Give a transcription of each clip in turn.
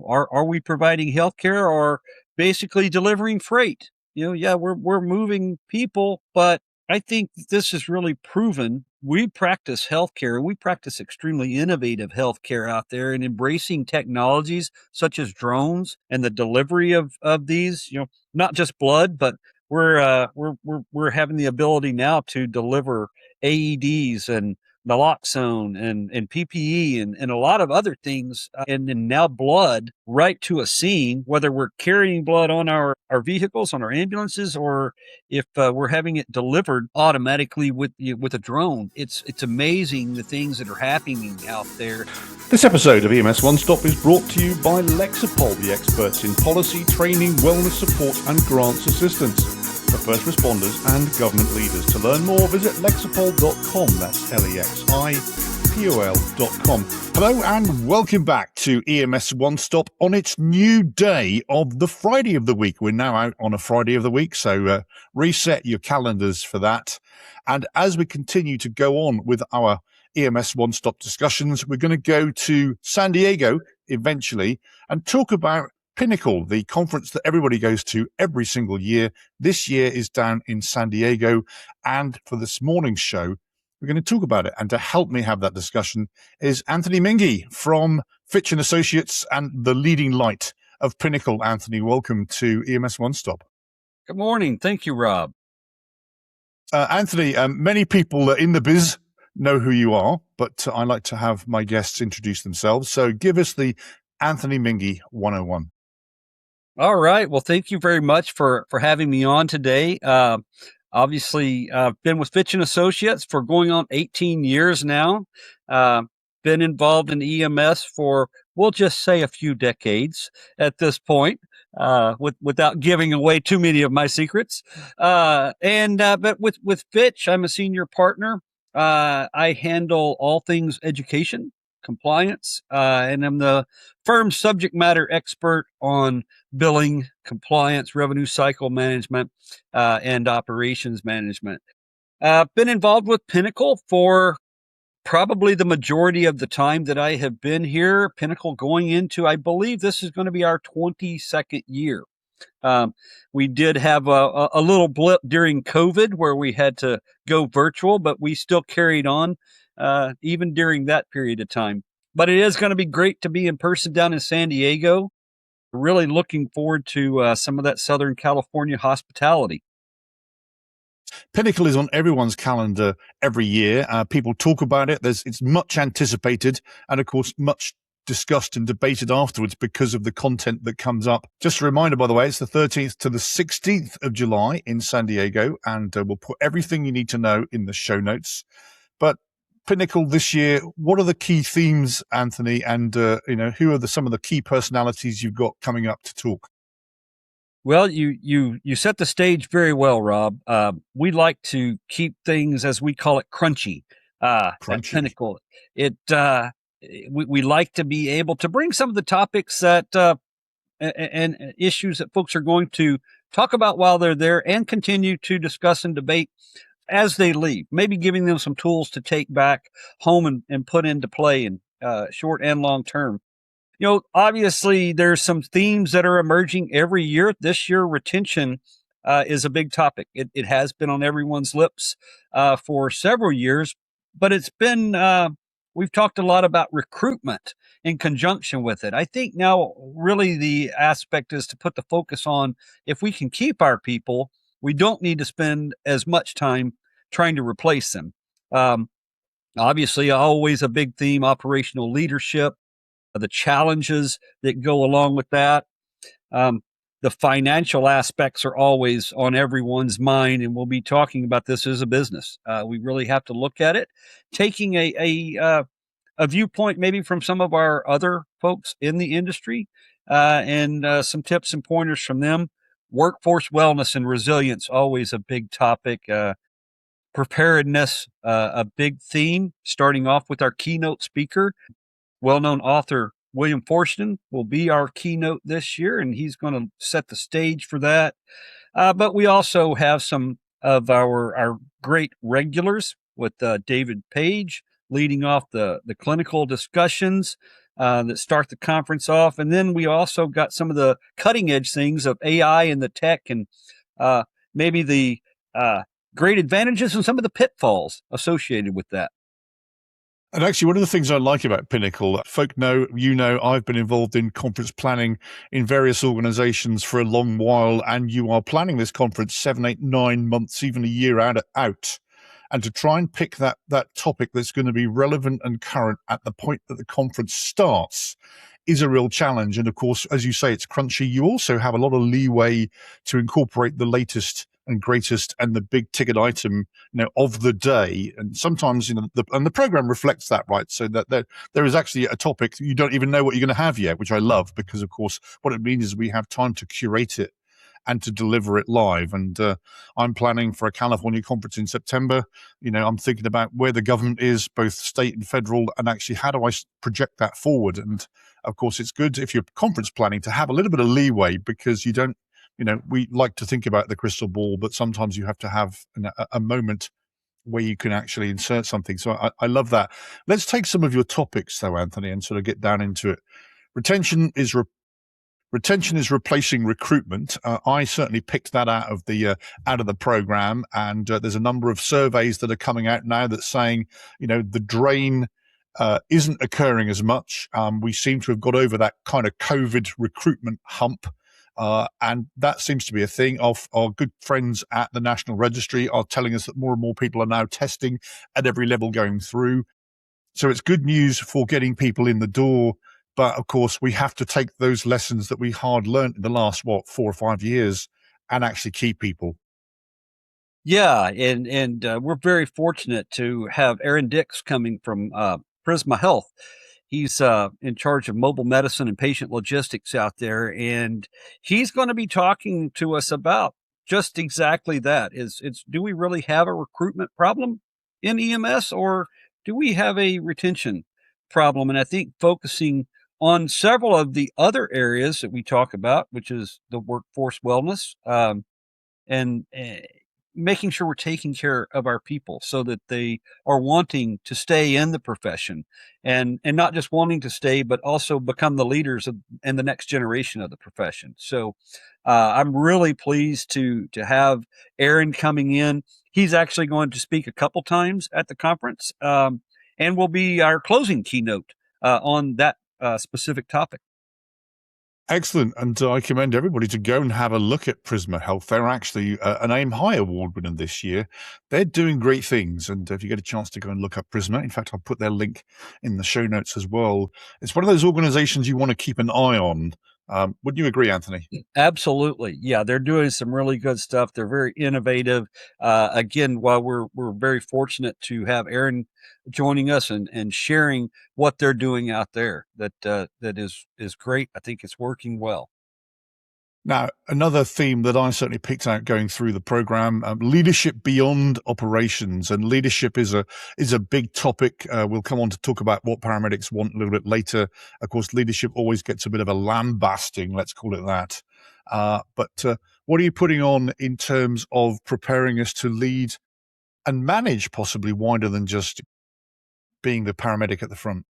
Are we providing healthcare or basically delivering freight? Yeah, we're moving people, but I think this is really proven. We practice healthcare and we practice extremely innovative healthcare out there and embracing technologies such as drones and the delivery of these, not just blood, but we're having the ability now to deliver AEDs and naloxone and PPE and a lot of other things, and then now blood right to a scene, whether we're carrying blood on our vehicles, on our ambulances, or if we're having it delivered automatically with a drone. It's amazing the things that are happening out there. This episode of EMS One-Stop is brought to you by Lexipol, the experts in policy, training, wellness support and grants assistance for first responders and government leaders. To learn more, visit lexipol.com. That's LEXIPOL.com. Hello and welcome back to EMS One-Stop on its new day of the Friday of the week. We're now out on a Friday of the week, so reset your calendars for that. And as we continue to go on with our EMS One-Stop discussions, we're going to go to San Diego eventually and talk about Pinnacle, the conference that everybody goes to every single year. This year is down in San Diego. And for this morning's show, we're going to talk about it. And to help me have that discussion is Anthony Minge from Fitch Associates and the leading light of Pinnacle. Anthony, welcome to EMS One-Stop. Good morning. Thank you, Rob. Anthony, many people in the biz know who you are, but I like to have my guests introduce themselves. So give us the Anthony Minge 101. All right. Well, thank you very much for having me on today. Obviously, I've been with Fitch Associates for going on 18 years now. Been involved in EMS for, we'll just say, a few decades at this point, without giving away too many of my secrets. But with Fitch, I'm a senior partner. I handle all things education, compliance, and I'm the firm's subject matter expert on billing, compliance, revenue cycle management, and operations management. Been involved with Pinnacle for probably the majority of the time that I have been here. Pinnacle going into, I believe this is going to be our 22nd year. We did have a little blip during COVID where we had to go virtual, but we still carried on even during that period of time. But it is going to be great to be in person down in San Diego. Really looking forward to some of that Southern California hospitality. Pinnacle is on everyone's calendar every year. People talk about it. It's much anticipated and, of course, much discussed and debated afterwards because of the content that comes up. Just a reminder, by the way, it's the 13th to the 16th of July in San Diego, and we'll put everything you need to know in the show notes. But Pinnacle this year, what are the key themes, Anthony, and who are some of the key personalities you've got coming up to talk? Well, you set the stage very well, Rob. We like to keep things, as we call it, crunchy. At Pinnacle. We like to be able to bring some of the topics that and issues that folks are going to talk about while they're there and continue to discuss and debate as they leave, maybe giving them some tools to take back home and put into play in short and long term. Obviously there's some themes that are emerging every year. This year, retention is a big topic. It has been on everyone's lips for several years, but it's been, we've talked a lot about recruitment in conjunction with it. I think now really the aspect is to put the focus on if we can keep our people, we don't need to spend as much time trying to replace them. Obviously, always a big theme, operational leadership, the challenges that go along with that. The financial aspects are always on everyone's mind, and we'll be talking about this as a business. We really have to look at it, taking a viewpoint maybe from some of our other folks in the industry, and some tips and pointers from them. Workforce wellness and resilience, always a big topic. Preparedness, a big theme, starting off with our keynote speaker. Well-known author William Forstchen will be our keynote this year, and he's going to set the stage for that. But we also have some of our great regulars with David Page leading off the clinical discussions. that start the conference off. And then we also got some of the cutting edge things of AI and the tech, and maybe the great advantages and some of the pitfalls associated with that. And actually, one of the things I like about Pinnacle, folk know, I've been involved in conference planning in various organizations for a long while, and you are planning this conference 7, 8, 9 months, even a year out. And to try and pick that topic that's going to be relevant and current at the point that the conference starts is a real challenge. And of course, as you say, it's crunchy. You also have a lot of leeway to incorporate the latest and greatest and the big ticket item, of the day. And sometimes, the program reflects that, right? So that there is actually a topic you don't even know what you're going to have yet, which I love, because of course, what it means is we have time to curate it and to deliver it live. And I'm planning for a California conference in September. I'm thinking about where the government is, both state and federal, and actually how do I project that forward? And of course, it's good if you're conference planning to have a little bit of leeway, because you don't, we like to think about the crystal ball, but sometimes you have to have a moment where you can actually insert something. So I love that. Let's take some of your topics though, Anthony, and sort of get down into it. Retention is replacing recruitment. I certainly picked that out of the program, and there's a number of surveys that are coming out now that's saying, the drain isn't occurring as much. We seem to have got over that kind of COVID recruitment hump. And that seems to be a thing. Our good friends at the National Registry are telling us that more and more people are now testing at every level going through. So it's good news for getting people in the door. But of course, we have to take those lessons that we hard learned in the last, 4 or 5 years and actually keep people. Yeah. And we're very fortunate to have Aaron Dix coming from Prisma Health. He's in charge of mobile medicine and patient logistics out there, and he's going to be talking to us about just exactly that. Do we really have a recruitment problem in EMS, or do we have a retention problem? And I think focusing on several of the other areas that we talk about, which is the workforce wellness, and making sure we're taking care of our people so that they are wanting to stay in the profession, and not just wanting to stay, but also become the leaders and the next generation of the profession. So I'm really pleased to have Aaron coming in. He's actually going to speak a couple times at the conference, and will be our closing keynote on that specific topic. Excellent. And I commend everybody to go and have a look at Prisma Health. They're actually an AIM High Award winner this year. They're doing great things. And if you get a chance to go and look up Prisma, in fact, I'll put their link in the show notes as well. It's one of those organizations you want to keep an eye on. Wouldn't you agree, Anthony? Absolutely. Yeah, they're doing some really good stuff. They're very innovative. Again, while we're very fortunate to have Aaron joining us and sharing what they're doing out there, that is great. I think it's working well. Now, another theme that I certainly picked out going through the program, leadership beyond operations, and leadership is a big topic. We'll come on to talk about what paramedics want a little bit later. Of course, leadership always gets a bit of a lambasting, let's call it that. But what are you putting on in terms of preparing us to lead and manage possibly wider than just being the paramedic at the front?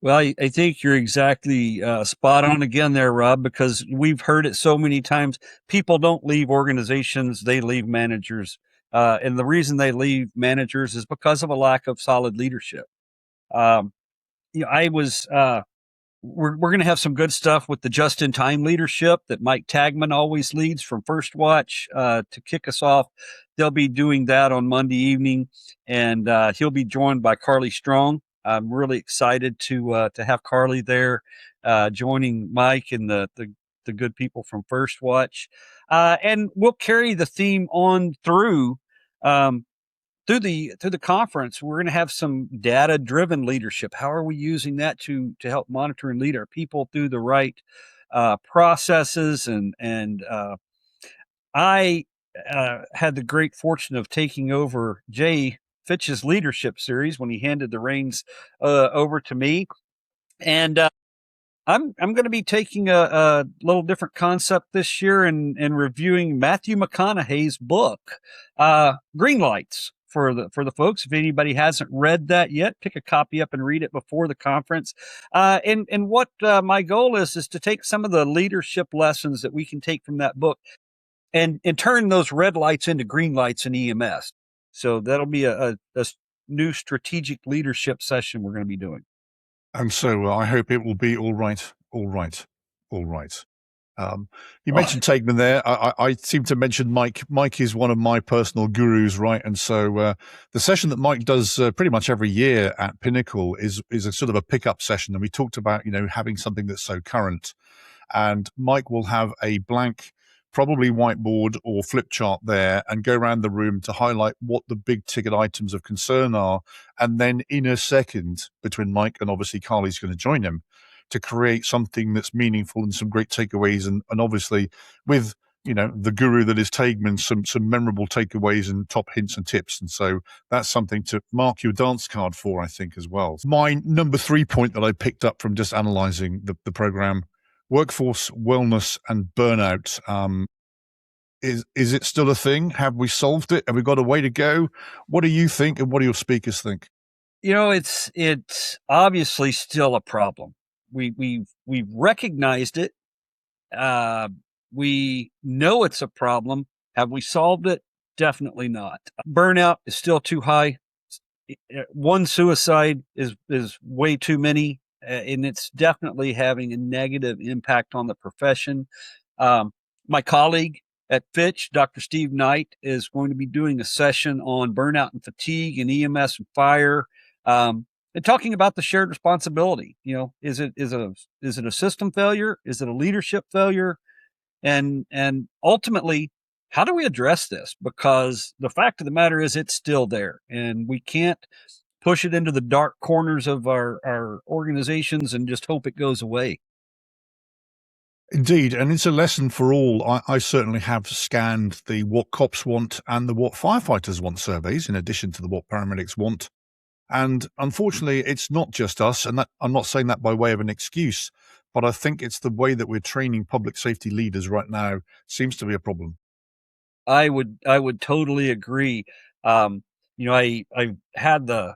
Well, I think you're exactly spot on again there, Rob, because we've heard it so many times. People don't leave organizations, they leave managers. And the reason they leave managers is because of a lack of solid leadership. We're going to have some good stuff with the just-in-time leadership that Mike Tagman always leads from First Watch to kick us off. They'll be doing that on Monday evening, and he'll be joined by Carly Strong. I'm really excited to have Carly there, joining Mike and the good people from First Watch, and we'll carry the theme on through the conference. We're going to have some data-driven leadership. How are we using that to help monitor and lead our people through the right processes? And I had the great fortune of taking over Jay Fitch's leadership series when he handed the reins over to me, and I'm going to be taking a little different concept this year and reviewing Matthew McConaughey's book, Greenlights, for the folks. If anybody hasn't read that yet, pick a copy up and read it before the conference. And what my goal is to take some of the leadership lessons that we can take from that book and turn those red lights into green lights in EMS. So that'll be a new strategic leadership session we're going to be doing. And so I hope it will be all right. You mentioned Taigman there. I seem to mention Mike. Mike is one of my personal gurus, right? And so the session that Mike does pretty much every year at Pinnacle is a sort of a pickup session. And we talked about, having something that's so current. And Mike will have a blank, probably whiteboard or flip chart there, and go around the room to highlight what the big ticket items of concern are. And then in a second, between Mike and obviously Carly's going to join him, to create something that's meaningful and some great takeaways, and obviously with the guru that is Taigman, some memorable takeaways and top hints and tips. And so that's something to mark your dance card for, I think, as well. My number 3 point that I picked up from just analyzing the program: workforce wellness and burnout. Is it still a thing? Have we solved it? Have we got a way to go? What do you think, and what do your speakers think? It's obviously still a problem. We've recognized it. We know it's a problem. Have we solved it? Definitely not. Burnout is still too high. One suicide is way too many, and it's definitely having a negative impact on the profession. My colleague at Fitch, Dr. Steve Knight, is going to be doing a session on burnout and fatigue and EMS and fire. And talking about the shared responsibility. Is it a system failure? Is it a leadership failure? And ultimately, how do we address this? Because the fact of the matter is it's still there, and we can't push it into the dark corners of our organizations and just hope it goes away. Indeed, and it's a lesson for all. I certainly have scanned the What Cops Want and the What Firefighters Want surveys, in addition to the What Paramedics Want. And unfortunately, it's not just us, and that, I'm not saying that by way of an excuse, but I think it's the way that we're training public safety leaders right now seems to be a problem. I would totally agree. I had the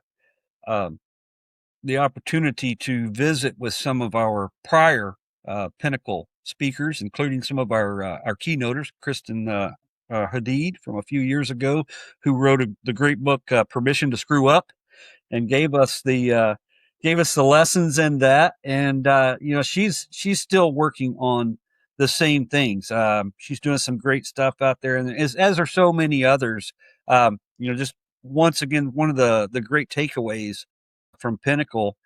opportunity to visit with some of our prior Pinnacle speakers, including some of our keynoters, Kristen Hadid from a few years ago, who wrote the great book Permission to Screw Up, and gave us the lessons in that. And she's still working on the same things. She's doing some great stuff out there, and as are so many others. Just once again, one of the great takeaways from Pinnacle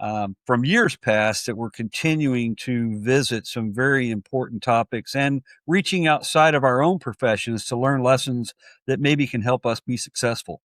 from years past, that we're continuing to visit some very important topics and reaching outside of our own professions to learn lessons that maybe can help us be successful.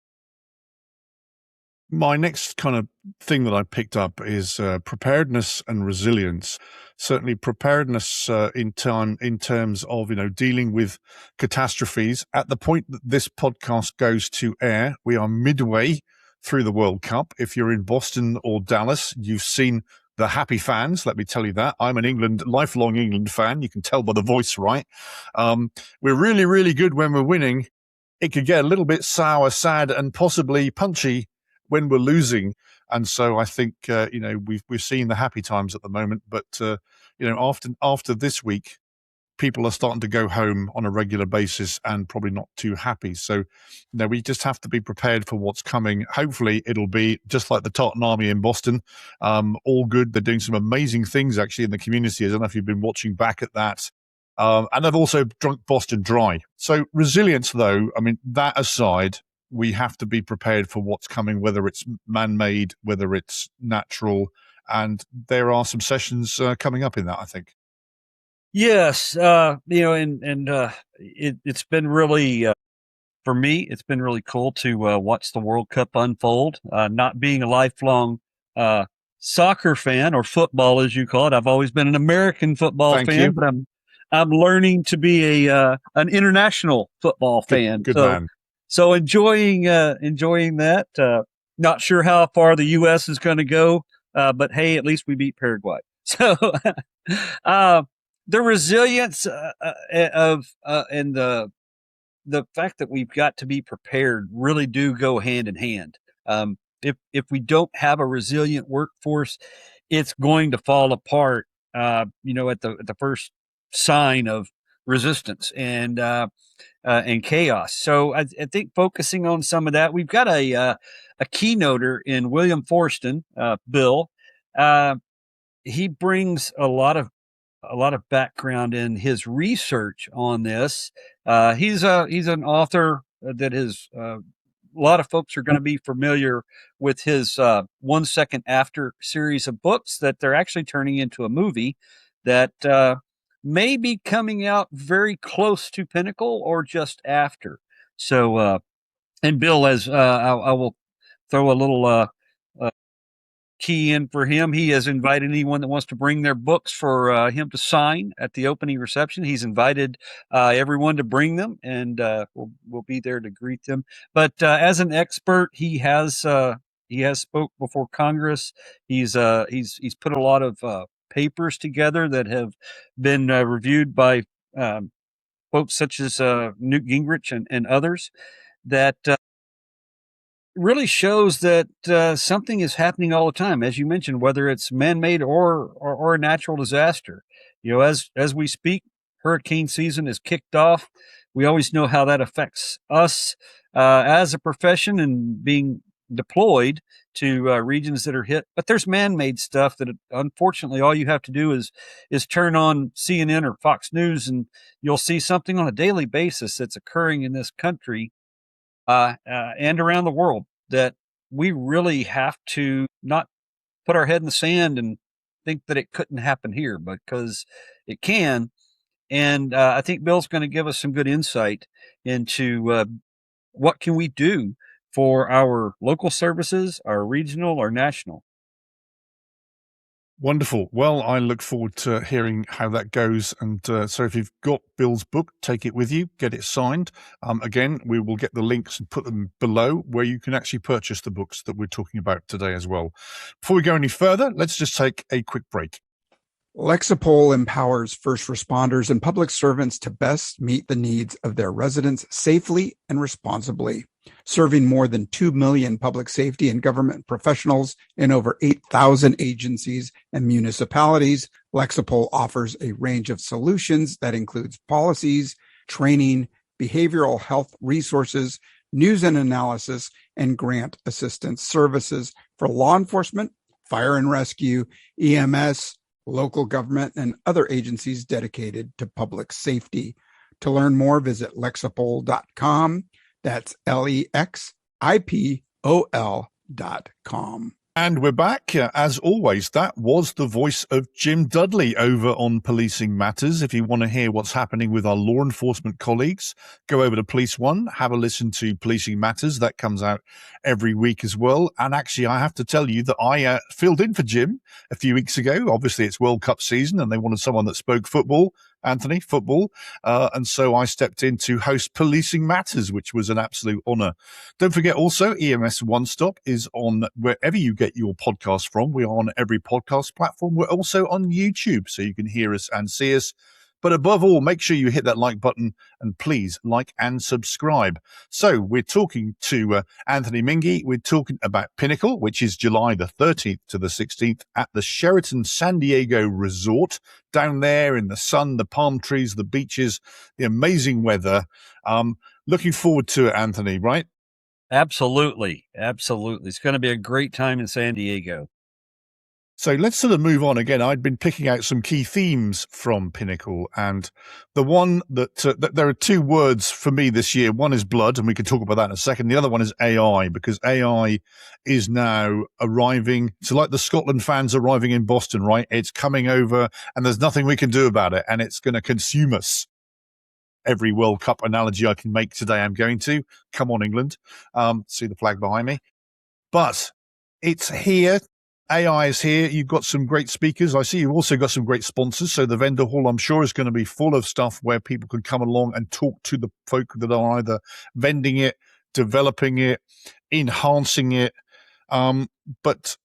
My next kind of thing that I picked up is preparedness and resilience. Certainly preparedness in terms of, dealing with catastrophes. At the point that this podcast goes to air, we are midway through the World Cup. If you're in Boston or Dallas, you've seen the happy fans. Let me tell you that. I'm an lifelong England fan. You can tell by the voice, right? We're really, really good when we're winning. It could get a little bit sour, sad, and possibly punchy when we're losing. And so I think, we've seen the happy times at the moment, but, after this week, people are starting to go home on a regular basis and probably not too happy. So, we just have to be prepared for what's coming. Hopefully it'll be just like the Tartan Army in Boston. All good. They're doing some amazing things actually in the community. I don't know if you've been watching back at that. And I've also drunk Boston dry. So resilience, though, that aside, we have to be prepared for what's coming, whether it's man-made, whether it's natural. And there are some sessions coming up in that, I think. Yes. It's been really, for me, it's been really cool to watch the World Cup unfold. Not being a lifelong soccer fan, or football, as you call it. I've always been an American football fan, but I'm learning to be an international football fan. Good man. So enjoying that. Not sure how far the U.S. is going to go, but hey, at least we beat Paraguay. So the resilience and the the fact that we've got to be prepared really do go hand in hand. If we don't have a resilient workforce, it's going to fall apart. At the first sign of resistance and chaos. So I think focusing on some of that, we've got a keynoter in William Forstchen, Bill. He brings a lot of background in his research on this. He's an author that is a lot of folks are going to be familiar with his 1 Second After series of books that they're actually turning into a movie that may be coming out very close to Pinnacle or just after. So, and Bill, as I will throw a little key in for him. He has invited anyone that wants to bring their books for him to sign at the opening reception. He's invited everyone to bring them, and we'll be there to greet them. But as an expert, he has spoke before Congress. He's put a lot of papers together that have been reviewed by folks such as Newt Gingrich and others that really shows that something is happening all the time, as you mentioned, whether it's man-made or a natural disaster. As we speak, hurricane season is kicked off. We always know how that affects us as a profession and being deployed to regions that are hit. But there's man-made stuff that, unfortunately, all you have to do is turn on CNN or Fox News, and you'll see something on a daily basis that's occurring in this country and around the world that we really have to not put our head in the sand and think that it couldn't happen here, because it can. And I think Bill's going to give us some good insight into what can we do for our local services, our regional, our national. Wonderful. Well, I look forward to hearing how that goes. And so if you've got Bill's book, take it with you, get it signed. Again, we will get the links and put them below where you can actually purchase the books that we're talking about today as well. Before we go any further, let's just take a quick break. Lexipol empowers first responders and public servants to best meet the needs of their residents safely and responsibly. Serving more than 2 million public safety and government professionals in over 8,000 agencies and municipalities, Lexipol offers a range of solutions that includes policies, training, behavioral health resources, news and analysis, and grant assistance services for law enforcement, fire and rescue, EMS, local government, and other agencies dedicated to public safety. To learn more, visit lexipol.com. That's LEXIPOL.com. And we're back. As always, that was the voice of Jim Dudley over on Policing Matters. If you want to hear what's happening with our law enforcement colleagues, go over to Police One, have a listen to Policing Matters. That comes out every week as well. And actually, I have to tell you that I filled in for Jim a few weeks ago. Obviously, it's World Cup season and they wanted someone that spoke football. Anthony, football. And so I stepped in to host Policing Matters, which was an absolute honor. Don't forget also, EMS One-Stop is on wherever you get your podcast from. We are on every podcast platform. We're also on YouTube, so you can hear us and see us. But above all, make sure you hit that like button and please like and subscribe. So we're talking to Anthony Minge. We're talking about Pinnacle, which is July the 13th to the 16th at the Sheraton San Diego Resort, down there in the sun, the palm trees, the beaches, the amazing weather. Looking forward to it, Anthony, right? Absolutely. Absolutely. It's going to be a great time in San Diego. So let's sort of move on again. I'd been picking out some key themes from Pinnacle, and the one that there are two words for me this year. One is blood, and we can talk about that in a second. The other one is AI, because AI is now arriving. So like the Scotland fans arriving in Boston, right? It's coming over, and there's nothing we can do about it, and it's going to consume us. Every World Cup analogy I can make today, I'm going to. Come on, England. See the flag behind me. But it's here. AI is here. You've got some great speakers. I see you've also got some great sponsors. So the vendor hall, I'm sure, is going to be full of stuff where people can come along and talk to the folk that are either vending it, developing it, enhancing it. But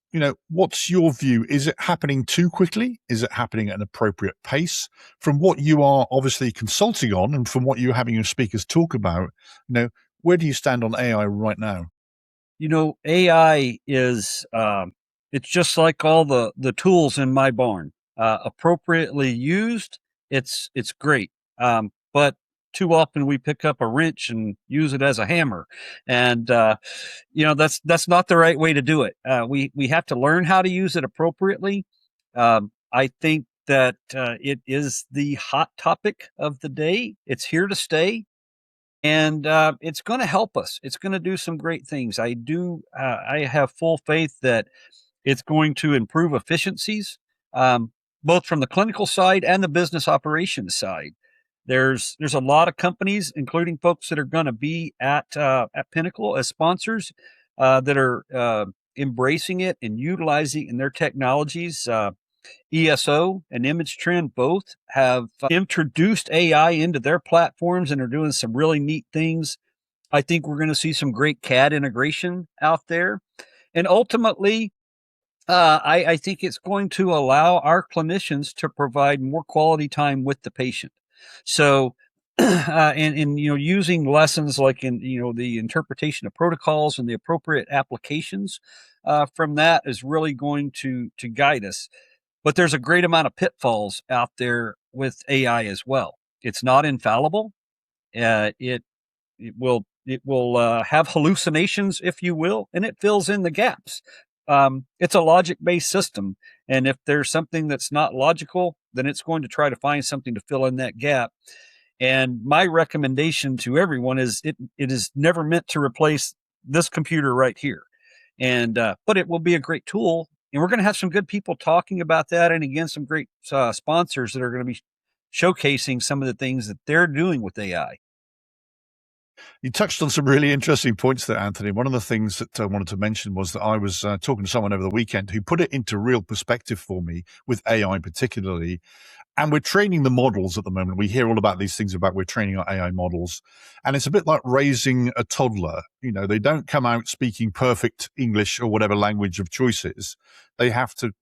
what's your view? Is it happening too quickly? Is it happening at an appropriate pace? From what you are obviously consulting on and from what you're having your speakers talk about, where do you stand on AI right now? AI is, it's just like all the tools in my barn. Appropriately used, it's great. But too often we pick up a wrench and use it as a hammer. And, that's not the right way to do it. We have to learn how to use it appropriately. I think that, it is the hot topic of the day. It's here to stay. And it's going to help us. It's going to do some great things. I have full faith that it's going to improve efficiencies, both from the clinical side and the business operations side. There's a lot of companies, including folks that are going to be at Pinnacle as sponsors, that are embracing it and utilizing in their technologies. ESO and Image Trend both have introduced AI into their platforms and are doing some really neat things. I think we're going to see some great CAD integration out there. And ultimately, I think it's going to allow our clinicians to provide more quality time with the patient. So, and using lessons like in the interpretation of protocols and the appropriate applications from that is really going to guide us. But there's a great amount of pitfalls out there with AI as well. It's not infallible. It will have hallucinations, if you will, and it fills in the gaps. It's a logic-based system, and if there's something that's not logical, then it's going to try to find something to fill in that gap. And my recommendation to everyone is it is never meant to replace this computer right here. And but it will be a great tool, and we're going to have some good people talking about that, and again, some great sponsors that are going to be showcasing some of the things that they're doing with AI. You touched on some really interesting points there, Anthony. One of the things that I wanted to mention was that I was talking to someone over the weekend who put it into real perspective for me with AI particularly. And we're training the models at the moment. We hear all about these things about we're training our AI models. And it's a bit like raising a toddler. They don't come out speaking perfect English or whatever language of choice is. They have to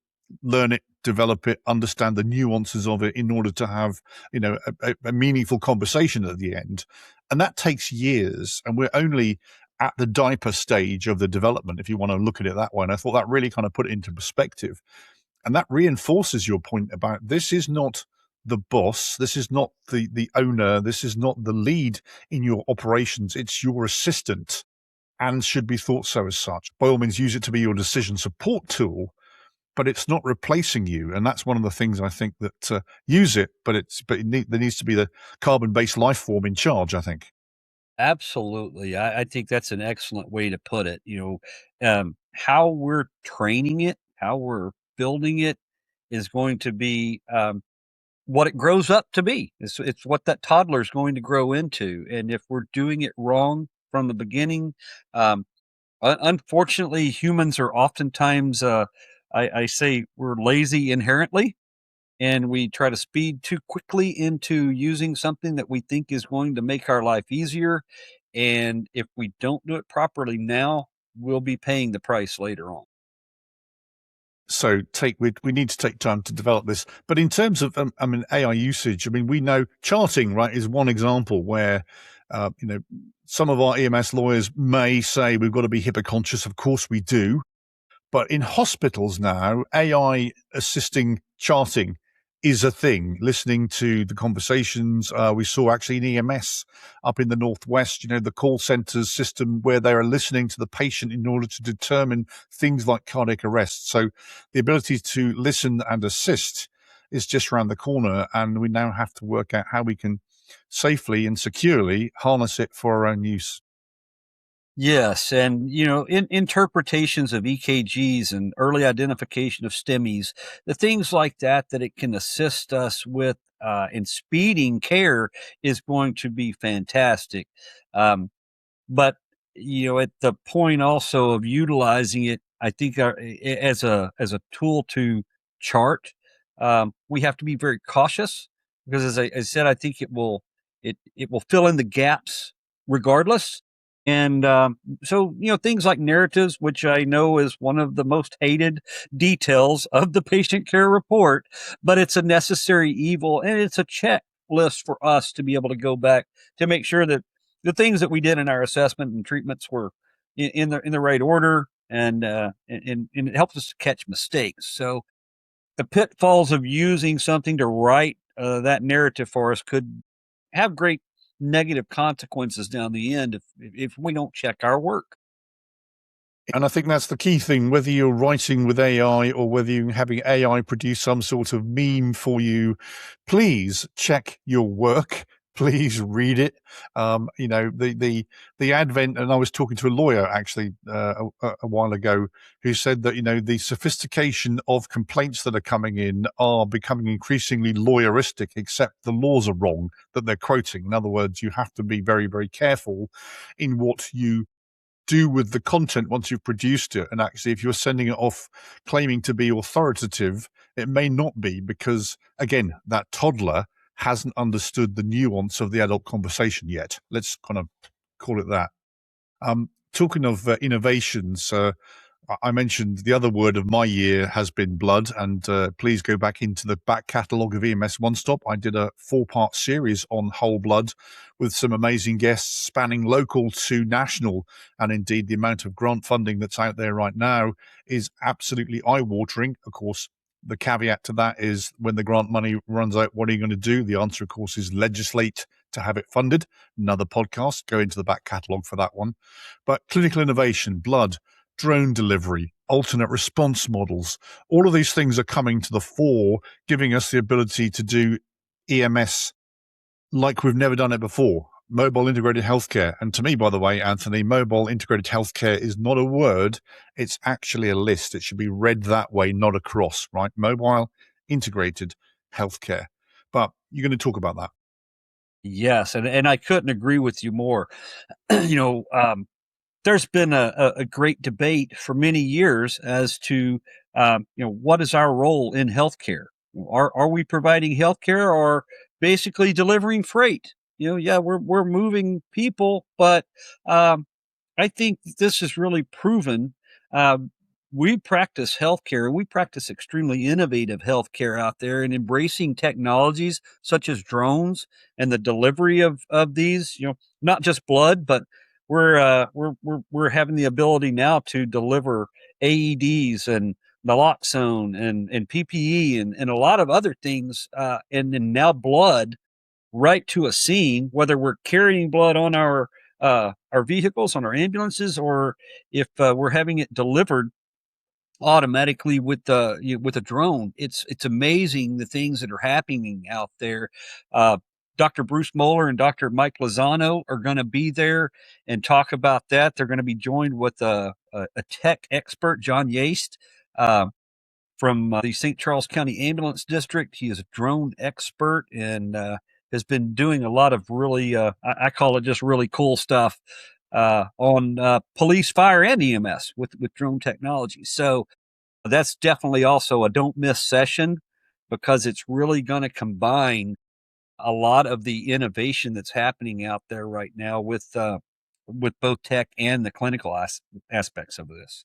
learn it, develop it, understand the nuances of it in order to have, a meaningful conversation at the end. And that takes years. And we're only at the diaper stage of the development, if you want to look at it that way. And I thought that really kind of put it into perspective. And that reinforces your point about this is not the boss. This is not the owner. This is not the lead in your operations. It's your assistant and should be thought so as such. By all means, use it to be your decision support tool, but it's not replacing you. And that's one of the things I think that use it, but there needs to be the carbon-based life form in charge, I think. Absolutely. I think that's an excellent way to put it. How we're training it, how we're building it is going to be what it grows up to be. It's what that toddler is going to grow into. And if we're doing it wrong from the beginning, unfortunately, humans are oftentimes, I say we're lazy inherently, and we try to speed too quickly into using something that we think is going to make our life easier. And if we don't do it properly now, we'll be paying the price later on. So we need to take time to develop this. But in terms of AI usage, we know charting, right, is one example where some of our EMS lawyers may say we've got to be HIPAA conscious. Of course we do. But in hospitals now, AI assisting charting is a thing. Listening to the conversations we saw actually in EMS up in the Northwest, the call centers system where they are listening to the patient in order to determine things like cardiac arrest. So the ability to listen and assist is just around the corner. And we now have to work out how we can safely and securely harness it for our own use. Yes, and in interpretations of EKGs and early identification of STEMIs, the things like that it can assist us with in speeding care is going to be fantastic. But at the point also of utilizing it, I think as a tool to chart, we have to be very cautious because, as I said, I think it will fill in the gaps regardless. And so, things like narratives, which I know is one of the most hated details of the patient care report, but it's a necessary evil and it's a checklist for us to be able to go back to make sure that the things that we did in our assessment and treatments were in the right order, and it helps us to catch mistakes. So the pitfalls of using something to write that narrative for us could have great negative consequences down the end if we don't check our work. And I think that's the key thing, whether you're writing with AI or whether you're having AI produce some sort of meme for you, please check your work. Please read it. The advent, and I was talking to a lawyer actually a while ago who said that, the sophistication of complaints that are coming in are becoming increasingly lawyeristic, except the laws are wrong that they're quoting. In other words, you have to be very, very careful in what you do with the content once you've produced it. And actually, if you're sending it off claiming to be authoritative, it may not be, because again, that toddler hasn't understood the nuance of the adult conversation yet. Let's kind of call it that. Talking of innovations, I mentioned the other word of my year has been blood, and please go back into the back catalogue of EMS One-Stop. I did a 4-part series on whole blood with some amazing guests spanning local to national, and indeed the amount of grant funding that's out there right now is absolutely eye-watering. Of course, the caveat to that is when the grant money runs out, what are you going to do? The answer, of course, is legislate to have it funded. Another podcast, go into the back catalogue for that one. But clinical innovation, blood, drone delivery, alternate response models, all of these things are coming to the fore, giving us the ability to do EMS like we've never done it before. Mobile integrated healthcare. And to me, by the way, Anthony, mobile integrated healthcare is not a word. It's actually a list. It should be read that way, not across, right? Mobile integrated healthcare. But you're going to talk about that. Yes, and I couldn't agree with you more. There's been a great debate for many years as to what is our role in healthcare. Are we providing healthcare or basically delivering freight? We're moving people, but I think this is really proven. We practice healthcare. We practice extremely innovative healthcare out there, and embracing technologies such as drones and the delivery of these. Not just blood, but we're having the ability now to deliver AEDs and naloxone and PPE and a lot of other things, and then now blood right to a scene, whether we're carrying blood on our vehicles, on our ambulances, or if we're having it delivered automatically with a drone. It's amazing the things that are happening out there. Dr. Bruce Moeller and Dr. Mike Lozano are going to be there and talk about that. They're going to be joined with a tech expert, John Yaste, from the St. Charles County Ambulance District. He is a drone expert and has been doing a lot of really, I call it just really cool stuff on police, fire, and EMS with drone technology. So that's definitely also a don't miss session, because it's really going to combine a lot of the innovation that's happening out there right now with both tech and the clinical aspects of this.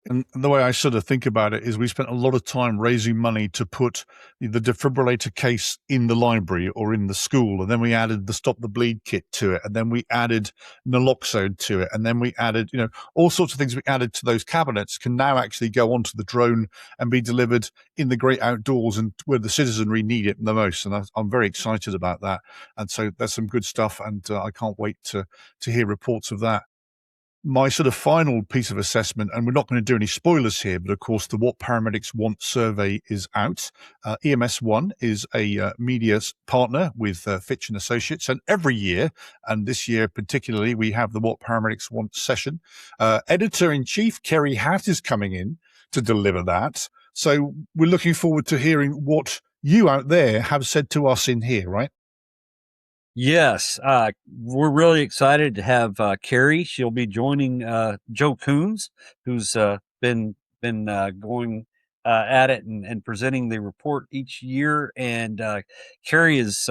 And the way I sort of think about it is we spent a lot of time raising money to put the defibrillator case in the library or in the school. And then we added the Stop the Bleed kit to it. And then we added naloxone to it. And then we added, all sorts of things we added to those cabinets can now actually go onto the drone and be delivered in the great outdoors and where the citizenry need it the most. And I'm very excited about that. And so that's some good stuff. And I can't wait to hear reports of that. My sort of final piece of assessment, and we're not going to do any spoilers here, but of course the What Paramedics Want survey is out. EMS One is a media partner with Fitch Associates, and every year, and this year particularly, we have the What Paramedics Want session. Editor-in-Chief Kerry Hatt is coming in to deliver that. So we're looking forward to hearing what you out there have said to us in here, right? Yes, we're really excited to have Carrie. She'll be joining Joe Coons, who's been going at it and presenting the report each year. And Carrie is,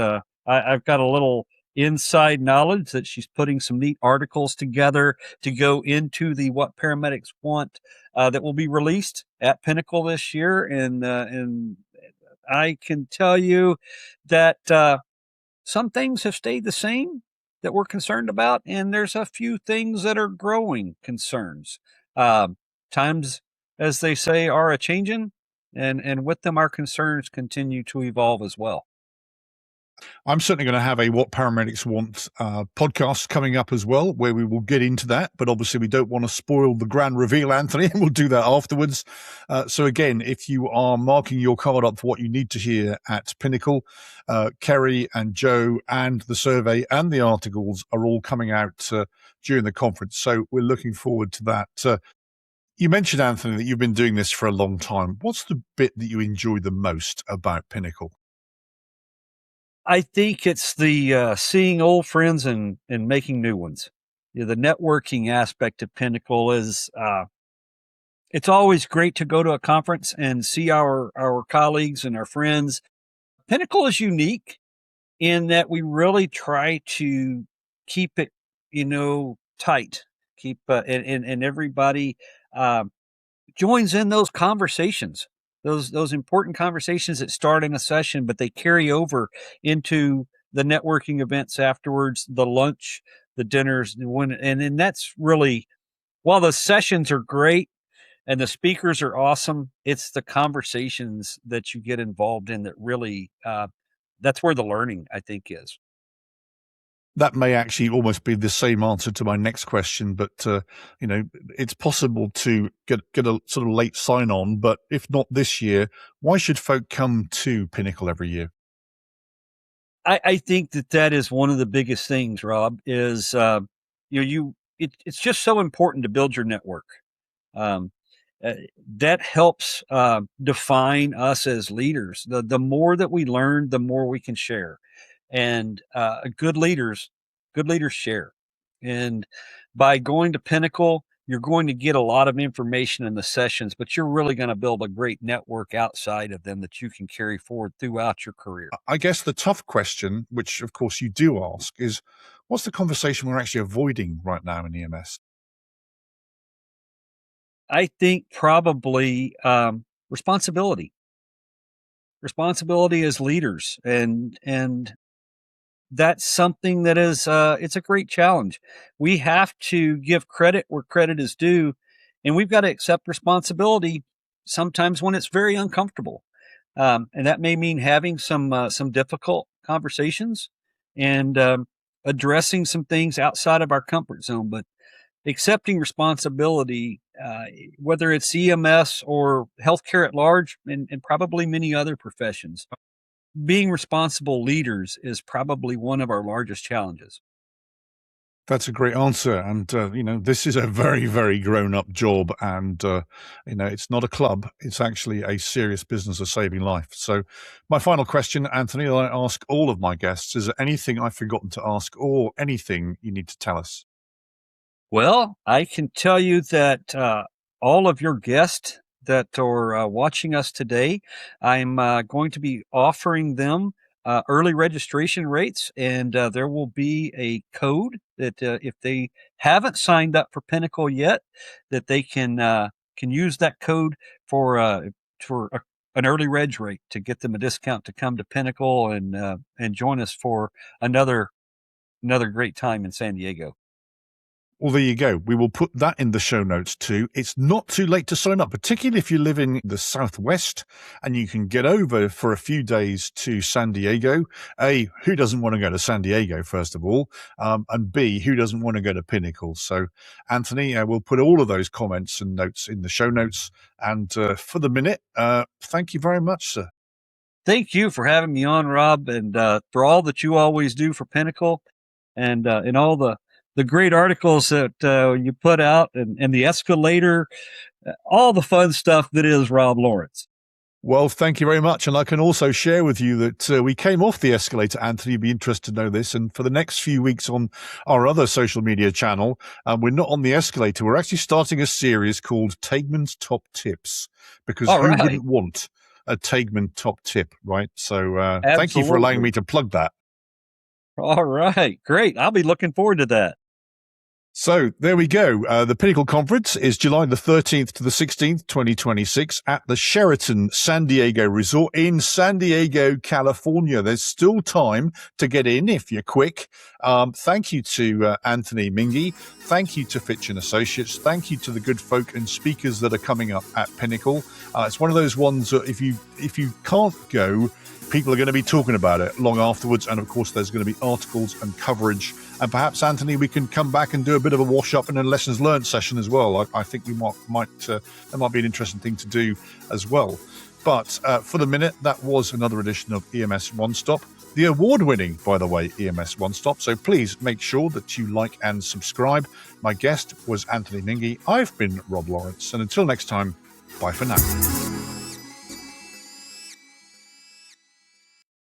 I've got a little inside knowledge that she's putting some neat articles together to go into the What Paramedics Want that will be released at Pinnacle this year. And I can tell you that some things have stayed the same that we're concerned about, and there's a few things that are growing concerns. Times, as they say, are a changing, and with them, our concerns continue to evolve as well. I'm certainly going to have a What Paramedics Want podcast coming up as well, where we will get into that. But obviously, we don't want to spoil the grand reveal, Anthony, and we'll do that afterwards. So again, if you are marking your card up for what you need to hear at Pinnacle, Kerry and Joe and the survey and the articles are all coming out during the conference. So we're looking forward to that. You mentioned, Anthony, that you've been doing this for a long time. What's the bit that you enjoy the most about Pinnacle? I think it's the seeing old friends and making new ones. The networking aspect of Pinnacle is it's always great to go to a conference and see our colleagues and our friends. Pinnacle is unique in that we really try to keep it, tight. Keep and everybody joins in those conversations. Those important conversations that start in a session, but they carry over into the networking events afterwards, the lunch, the dinners, and that's really, while the sessions are great and the speakers are awesome, it's the conversations that you get involved in that really, that's where the learning, I think, is. That may actually almost be the same answer to my next question, but it's possible to get a sort of late sign on. But if not this year, why should folk come to Pinnacle every year? I think that is one of the biggest things, Rob. Is it's just so important to build your network. That helps define us as leaders. The more that we learn, the more we can share. And good leaders share. And by going to Pinnacle, you're going to get a lot of information in the sessions, but you're really going to build a great network outside of them that you can carry forward throughout your career. I guess the tough question, which of course you do ask, is what's the conversation we're actually avoiding right now in EMS? I think probably responsibility as leaders, and that's something that is it's a great challenge. We have to give credit where credit is due, and we've got to accept responsibility sometimes when it's very uncomfortable, and that may mean having some difficult conversations and addressing some things outside of our comfort zone, but accepting responsibility, whether it's EMS or healthcare at large, and probably many other professions. Being responsible leaders is probably one of our largest challenges. That's a great answer. And, this is a very, very grown up job. And, it's not a club. It's actually a serious business of saving life. So my final question, Anthony, that I ask all of my guests, is there anything I've forgotten to ask or anything you need to tell us? Well, I can tell you that all of your guests that are watching us today, I'm going to be offering them early registration rates, and there will be a code that if they haven't signed up for Pinnacle yet, that they can use that code for an early reg rate to get them a discount to come to Pinnacle and join us for another great time in San Diego. Well, there you go. We will put that in the show notes too. It's not too late to sign up, particularly if you live in the Southwest and you can get over for a few days to San Diego. A, who doesn't want to go to San Diego, first of all? And B, who doesn't want to go to Pinnacle? So, Anthony, we'll put all of those comments and notes in the show notes. And for the minute, thank you very much, sir. Thank you for having me on, Rob, and for all that you always do for Pinnacle and all the great articles that you put out and the escalator, all the fun stuff that is Rob Lawrence. Well, thank you very much. And I can also share with you that we came off the escalator, Anthony. You'd be interested to know this. And for the next few weeks on our other social media channel, we're not on the escalator. We're actually starting a series called Taigman's Top Tips, because who wouldn't want a Taigman top tip, right? So thank you for allowing me to plug that. All right. Great. I'll be looking forward to that. So there we go. The Pinnacle Conference is July the 13th to the 16th, 2026 at the Sheraton San Diego Resort in San Diego, California. There's still time to get in if you're quick. Thank you to Anthony Minge. Thank you to Fitch Associates. Thank you to the good folk and speakers that are coming up at Pinnacle. It's one of those ones that if you can't go, people are going to be talking about it long afterwards. And of course, there's going to be articles and coverage. And perhaps, Anthony, we can come back and do a bit of a wash up and a lessons learned session as well. I think we might that might be an interesting thing to do as well. But for the minute, that was another edition of EMS One-Stop, the award-winning, by the way, EMS One-Stop. So please make sure that you like and subscribe. My guest was Anthony Minge. I've been Rob Lawrence. And until next time, bye for now.